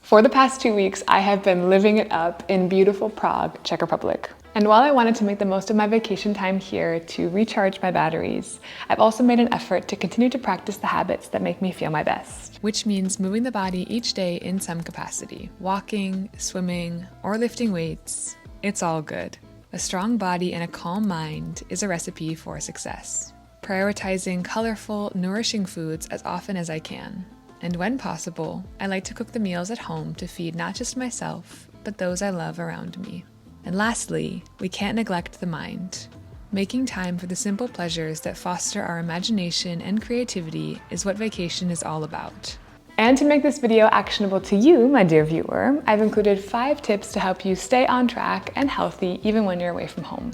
For the past 2 weeks, I have been living it up in beautiful Prague, Czech Republic. And while I wanted to make the most of my vacation time here to recharge my batteries, I've also made an effort to continue to practice the habits that make me feel my best. Which means moving the body each day in some capacity. Walking, swimming, or lifting weights. It's all good. A strong body and a calm mind is a recipe for success. Prioritizing colorful, nourishing foods as often as I can. And when possible, I like to cook the meals at home to feed not just myself, but those I love around me. And lastly, we can't neglect the mind. Making time for the simple pleasures that foster our imagination and creativity is what vacation is all about. And to make this video actionable to you, my dear viewer, I've included 5 tips to help you stay on track and healthy even when you're away from home.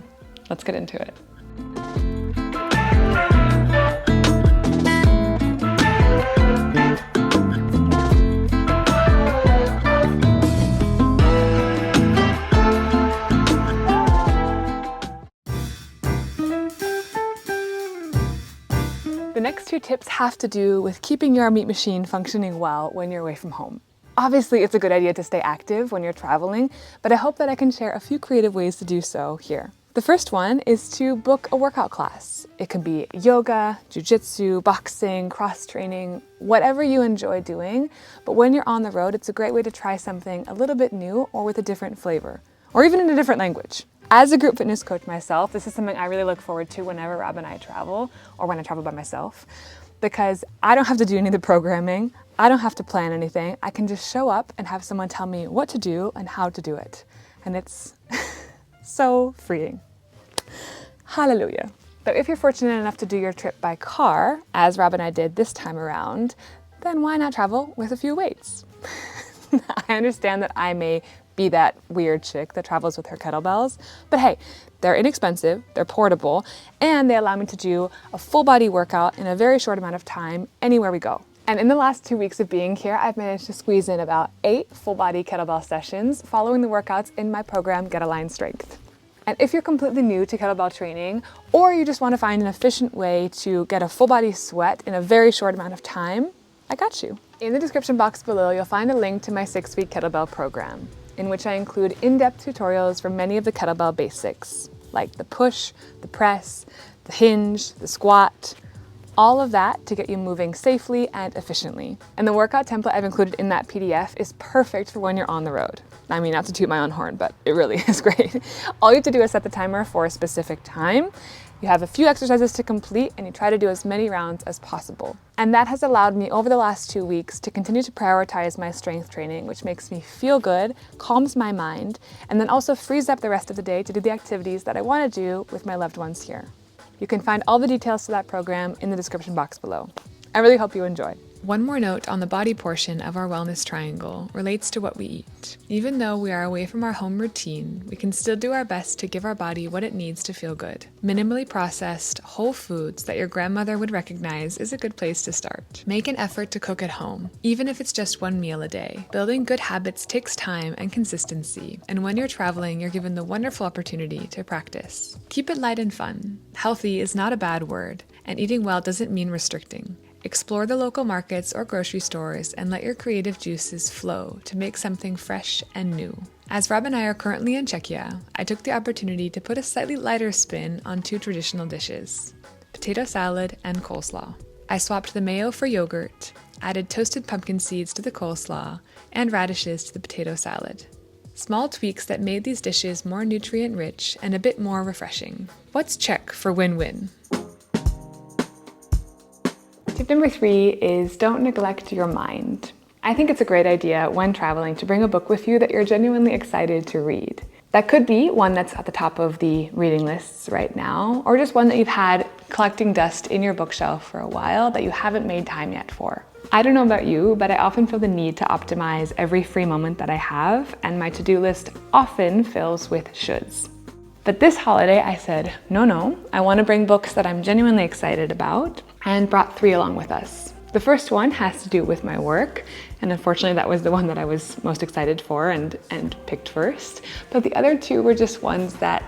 Let's get into it. The next 2 tips have to do with keeping your meat machine functioning well when you're away from home. Obviously, it's a good idea to stay active when you're traveling, but I hope that I can share a few creative ways to do so here. The first one is to book a workout class. It can be yoga, jiu-jitsu, boxing, cross-training, whatever you enjoy doing, but when you're on the road, it's a great way to try something a little bit new or with a different flavor, or even in a different language. As a group fitness coach myself, this is something I really look forward to whenever Rob and I travel, or when I travel by myself, because I don't have to do any of the programming, I don't have to plan anything, I can just show up and have someone tell me what to do and how to do it. And it's so freeing. Hallelujah. But if you're fortunate enough to do your trip by car, as Rob and I did this time around, then why not travel with a few weights? I understand that I may be that weird chick that travels with her kettlebells, but hey, they're inexpensive, they're portable, and they allow me to do a full body workout in a very short amount of time anywhere we go. And in the last 2 weeks of being here, I've managed to squeeze in about 8 full body kettlebell sessions following the workouts in my program, Get Aligned Strength. And if you're completely new to kettlebell training, or you just want to find an efficient way to get a full body sweat in a very short amount of time, I got you. In the description box below, you'll find a link to my 6-week kettlebell program, in which I include in-depth tutorials for many of the kettlebell basics, like the push, the press, the hinge, the squat, all of that to get you moving safely and efficiently. And the workout template I've included in that PDF is perfect for when you're on the road. I mean, not to toot my own horn, but it really is great. All you have to do is set the timer for a specific time. You have a few exercises to complete and you try to do as many rounds as possible. And that has allowed me over the last 2 weeks to continue to prioritize my strength training, which makes me feel good, calms my mind, and then also frees up the rest of the day to do the activities that I want to do with my loved ones here. You can find all the details to that program in the description box below. I really hope you enjoy. One more note on the body portion of our wellness triangle relates to what we eat. Even though we are away from our home routine, we can still do our best to give our body what it needs to feel good. Minimally processed, whole foods that your grandmother would recognize is a good place to start. Make an effort to cook at home, even if it's just 1 meal a day. Building good habits takes time and consistency, and when you're traveling, you're given the wonderful opportunity to practice. Keep it light and fun. Healthy is not a bad word, and eating well doesn't mean restricting. Explore the local markets or grocery stores and let your creative juices flow to make something fresh and new. As Rob and I are currently in Czechia, I took the opportunity to put a slightly lighter spin on 2 traditional dishes, potato salad and coleslaw. I swapped the mayo for yogurt, added toasted pumpkin seeds to the coleslaw, and radishes to the potato salad. Small tweaks that made these dishes more nutrient-rich and a bit more refreshing. What's Czech for win-win? Tip number 3 is don't neglect your mind. I think it's a great idea when traveling to bring a book with you that you're genuinely excited to read. That could be one that's at the top of the reading lists right now, or just one that you've had collecting dust in your bookshelf for a while that you haven't made time yet for. I don't know about you, but I often feel the need to optimize every free moment that I have, and my to-do list often fills with shoulds. But this holiday I said, no, I want to bring books that I'm genuinely excited about, and brought 3 along with us. The first one has to do with my work, and unfortunately that was the one that I was most excited for and picked first. But the other 2 were just ones that,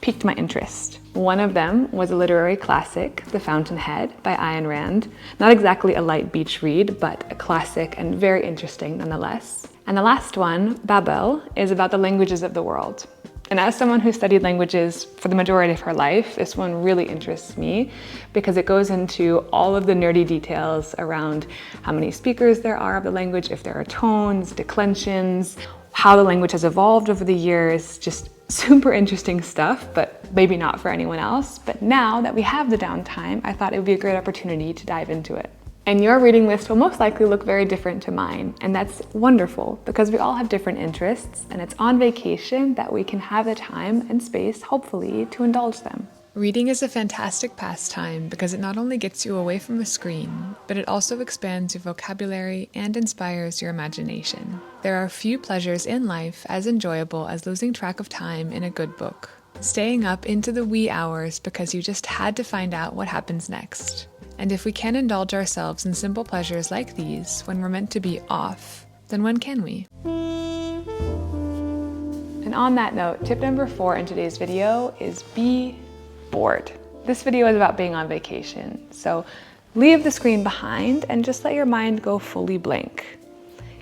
piqued my interest. One of them was a literary classic, The Fountainhead by Ayn Rand. Not exactly a light beach read, but a classic and very interesting nonetheless. And the last one, Babel, is about the languages of the world. And as someone who studied languages for the majority of her life, this one really interests me because it goes into all of the nerdy details around how many speakers there are of the language, if there are tones, declensions, how the language has evolved over the years, just super interesting stuff, but maybe not for anyone else. But now that we have the downtime, I thought it would be a great opportunity to dive into it. And your reading list will most likely look very different to mine, and that's wonderful because we all have different interests, and it's on vacation that we can have the time and space, hopefully, to indulge them. Reading is a fantastic pastime because it not only gets you away from a screen, but it also expands your vocabulary and inspires your imagination. There are few pleasures in life as enjoyable as losing track of time in a good book, staying up into the wee hours because you just had to find out what happens next. And if we can indulge ourselves in simple pleasures like these when we're meant to be off, then when can we? And on that note, tip number 4 in today's video is be bored. This video is about being on vacation, so leave the screen behind and just let your mind go fully blank.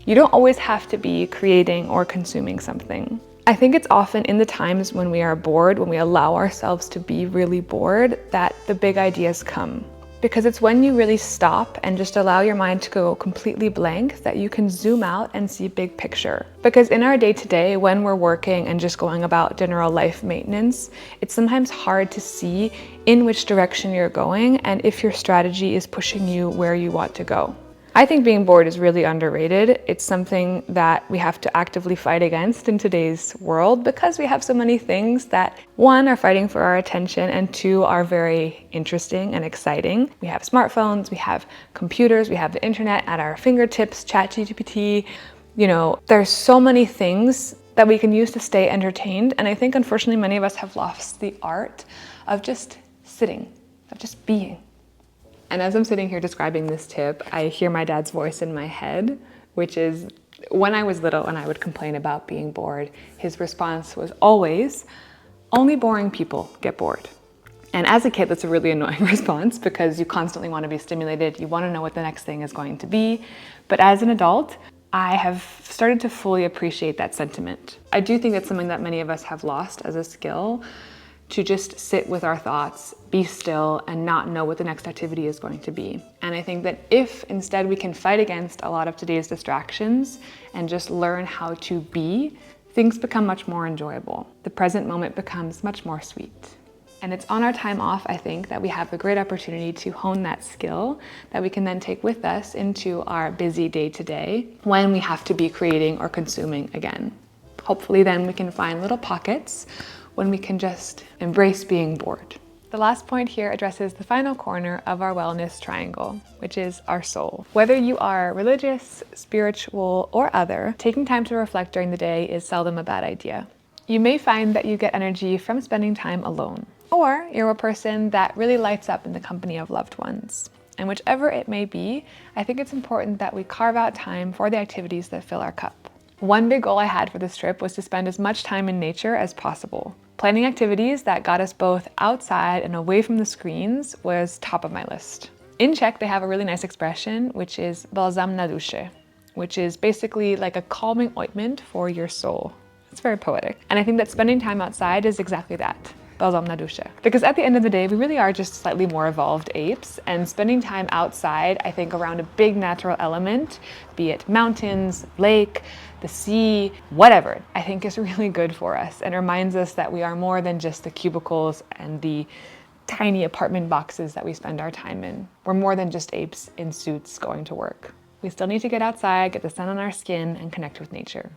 You don't always have to be creating or consuming something. I think it's often in the times when we are bored, when we allow ourselves to be really bored, that the big ideas come. Because it's when you really stop and just allow your mind to go completely blank that you can zoom out and see big picture. Because in our day-to-day, when we're working and just going about general life maintenance, it's sometimes hard to see in which direction you're going and if your strategy is pushing you where you want to go. I think being bored is really underrated. It's something that we have to actively fight against in today's world because we have so many things that, 1, are fighting for our attention, and 2, are very interesting and exciting. We have smartphones, we have computers, we have the internet at our fingertips, ChatGPT. There's so many things that we can use to stay entertained. And I think, unfortunately, many of us have lost the art of just sitting, of just being. And as I'm sitting here describing this tip, I hear my dad's voice in my head, which is when I was little and I would complain about being bored, his response was always, only boring people get bored. And as a kid, that's a really annoying response because you constantly want to be stimulated. You want to know what the next thing is going to be. But as an adult, I have started to fully appreciate that sentiment. I do think it's something that many of us have lost as a skill, to just sit with our thoughts, be still, and not know what the next activity is going to be. And I think that if instead we can fight against a lot of today's distractions and just learn how to be, things become much more enjoyable. The present moment becomes much more sweet. And it's on our time off, I think, that we have a great opportunity to hone that skill that we can then take with us into our busy day-to-day when we have to be creating or consuming again. Hopefully then we can find little pockets when we can just embrace being bored. The last point here addresses the final corner of our wellness triangle, which is our soul. Whether you are religious, spiritual, or other, taking time to reflect during the day is seldom a bad idea. You may find that you get energy from spending time alone, or you're a person that really lights up in the company of loved ones. And whichever it may be, I think it's important that we carve out time for the activities that fill our cup. One big goal I had for this trip was to spend as much time in nature as possible. Planning activities that got us both outside and away from the screens was top of my list. In Czech, they have a really nice expression, which is balzam na duše, which is basically like a calming ointment for your soul. It's very poetic. And I think that spending time outside is exactly that. Balzam na duše. Because at the end of the day, we really are just slightly more evolved apes, and spending time outside, I think, around a big natural element, be it mountains, lake, the sea, whatever, I think is really good for us and reminds us that we are more than just the cubicles and the tiny apartment boxes that we spend our time in. We're more than just apes in suits going to work. We still need to get outside, get the sun on our skin, and connect with nature.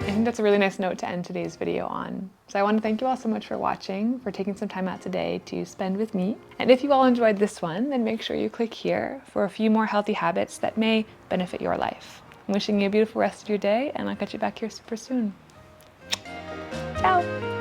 I think that's a really nice note to end today's video on. So I want to thank you all so much for watching, for taking some time out today to spend with me. And if you all enjoyed this one, then make sure you click here for a few more healthy habits that may benefit your life. I'm wishing you a beautiful rest of your day, and I'll catch you back here super soon. Ciao!